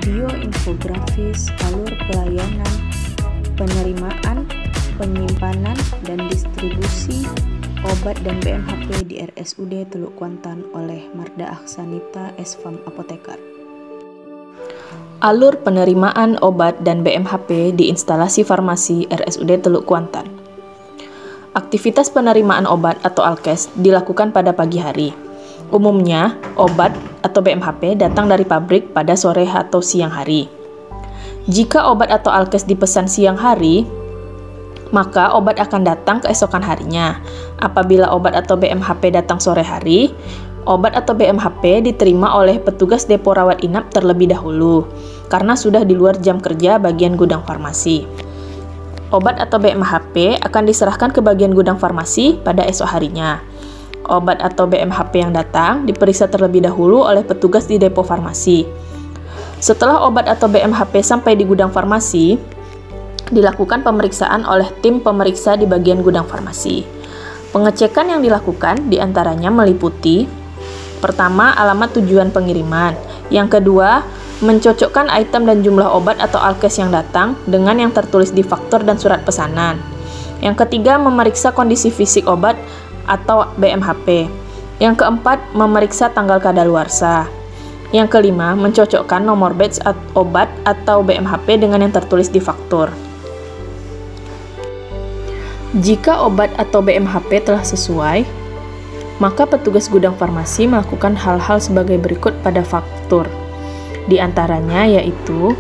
video infografis alur pelayanan, penerimaan, penyimpanan, dan distribusi obat dan BMHP di RSUD Teluk Kuantan oleh Marda Aksanita S.Farm Apotekar. Alur penerimaan obat dan BMHP di instalasi farmasi RSUD Teluk Kuantan. Aktivitas penerimaan obat atau alkes dilakukan pada pagi hari. Umumnya, obat atau BMHP datang dari pabrik pada sore atau siang hari. Jika obat atau alkes dipesan siang hari, maka obat akan datang keesokan harinya. Apabila obat atau BMHP datang sore hari, obat atau BMHP diterima oleh petugas depo rawat inap terlebih dahulu, karena sudah di luar jam kerja bagian gudang farmasi. Obat atau BMHP akan diserahkan ke bagian gudang farmasi pada esok harinya. Obat atau BMHP yang datang diperiksa terlebih dahulu oleh petugas di depo farmasi. Setelah obat atau BMHP sampai di gudang farmasi, dilakukan pemeriksaan oleh tim pemeriksa di bagian gudang farmasi. Pengecekan yang dilakukan diantaranya meliputi: pertama, alamat tujuan pengiriman. Yang kedua, mencocokkan item dan jumlah obat atau alkes yang datang dengan yang tertulis di faktur dan surat pesanan. Yang ketiga, memeriksa kondisi fisik obat atau BMHP. Yang keempat, memeriksa tanggal kadaluarsa. Yang kelima, mencocokkan nomor batch obat atau BMHP dengan yang tertulis di faktur. Jika obat atau BMHP telah sesuai, maka petugas gudang farmasi melakukan hal-hal sebagai berikut pada faktur. Di antaranya yaitu: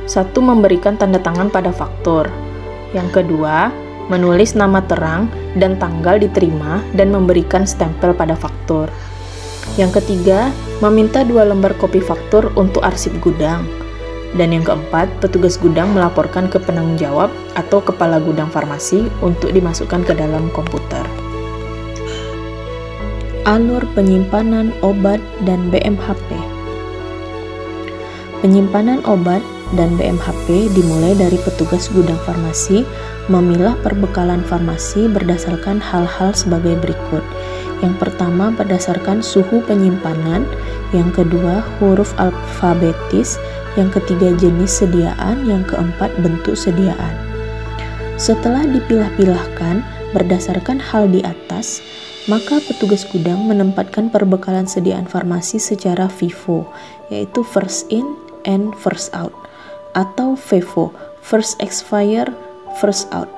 1. Memberikan tanda tangan pada faktur. Yang kedua, menulis nama terang dan tanggal diterima dan memberikan stempel pada faktur. Yang ketiga, meminta 2 lembar kopi faktur untuk arsip gudang. Dan yang keempat, petugas gudang melaporkan ke penanggung jawab atau kepala gudang farmasi untuk dimasukkan ke dalam komputer. Alur penyimpanan obat dan BMHP. Penyimpanan obat dan BMHP dimulai dari petugas gudang farmasi memilah perbekalan farmasi berdasarkan hal-hal sebagai berikut. Yang pertama, berdasarkan suhu penyimpanan. Yang kedua, huruf alfabetis. Yang ketiga, jenis sediaan. Yang keempat, bentuk sediaan. Setelah dipilah-pilahkan berdasarkan hal di atas, maka petugas gudang menempatkan perbekalan sediaan farmasi secara FIFO, yaitu first in and first out, atau FEFO, first expire, first out,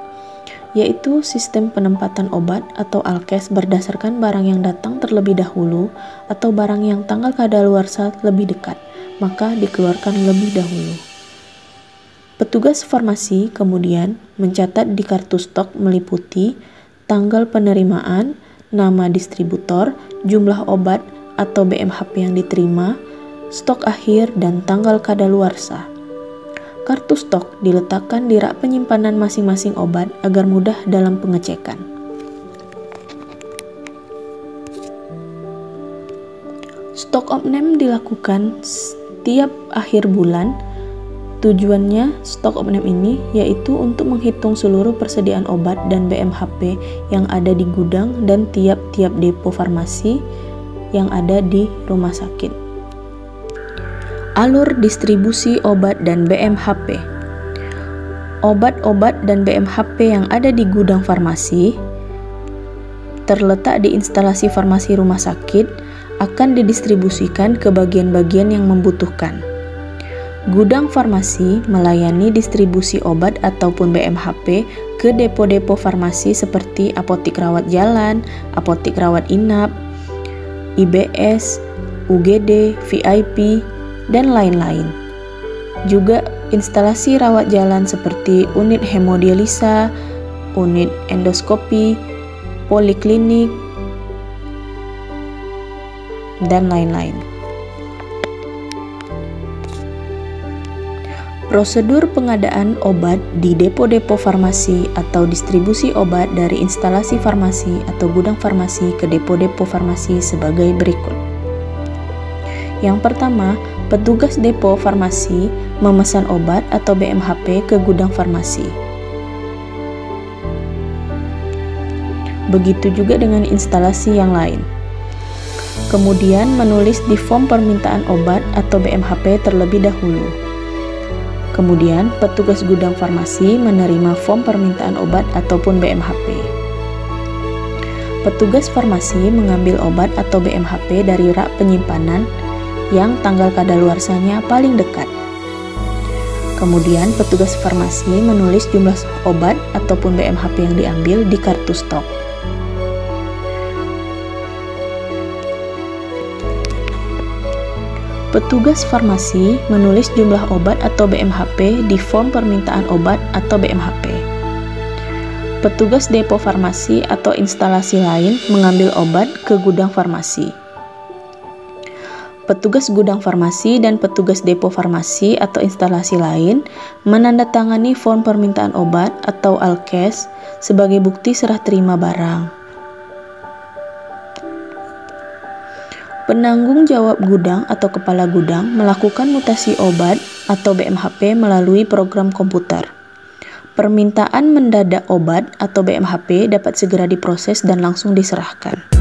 yaitu sistem penempatan obat atau alkes berdasarkan barang yang datang terlebih dahulu atau barang yang tanggal kadaluarsa lebih dekat, maka dikeluarkan lebih dahulu. Petugas farmasi kemudian mencatat di kartu stok meliputi tanggal penerimaan, nama distributor, jumlah obat atau BMHP yang diterima, stok akhir, dan tanggal kadaluarsa. Kartu stok diletakkan di rak penyimpanan masing-masing obat agar mudah dalam pengecekan. Stok opname dilakukan setiap akhir bulan. Tujuannya stok opname ini yaitu untuk menghitung seluruh persediaan obat dan BMHP yang ada di gudang dan tiap-tiap depo farmasi yang ada di rumah sakit. Alur distribusi obat dan BMHP. Obat-obat dan BMHP yang ada di gudang farmasi terletak di instalasi farmasi rumah sakit akan didistribusikan ke bagian-bagian yang membutuhkan. Gudang farmasi melayani distribusi obat ataupun BMHP ke depo-depo farmasi seperti apotik rawat jalan, apotik rawat inap, IBS, UGD, VIP, dan lain-lain. Juga instalasi rawat jalan seperti unit hemodialisa, unit endoskopi, poliklinik, dan lain-lain. Prosedur pengadaan obat di depo-depo farmasi atau distribusi obat dari instalasi farmasi atau gudang farmasi ke depo-depo farmasi sebagai berikut. Yang pertama, petugas depo farmasi memesan obat atau BMHP ke gudang farmasi. Begitu juga dengan instalasi yang lain. Kemudian menulis di form permintaan obat atau BMHP terlebih dahulu. Kemudian petugas gudang farmasi menerima form permintaan obat ataupun BMHP. Petugas farmasi mengambil obat atau BMHP dari rak penyimpanan yang tanggal kadaluarsanya paling dekat. Kemudian petugas farmasi menulis jumlah obat ataupun BMHP yang diambil di kartu stok. Petugas farmasi menulis jumlah obat atau BMHP di form permintaan obat atau BMHP. Petugas depo farmasi atau instalasi lain mengambil obat ke gudang farmasi. Petugas gudang farmasi dan petugas depo farmasi atau instalasi lain menandatangani form permintaan obat atau alkes sebagai bukti serah terima barang. Penanggung jawab gudang atau kepala gudang melakukan mutasi obat atau BMHP melalui program komputer. Permintaan mendadak obat atau BMHP dapat segera diproses dan langsung diserahkan.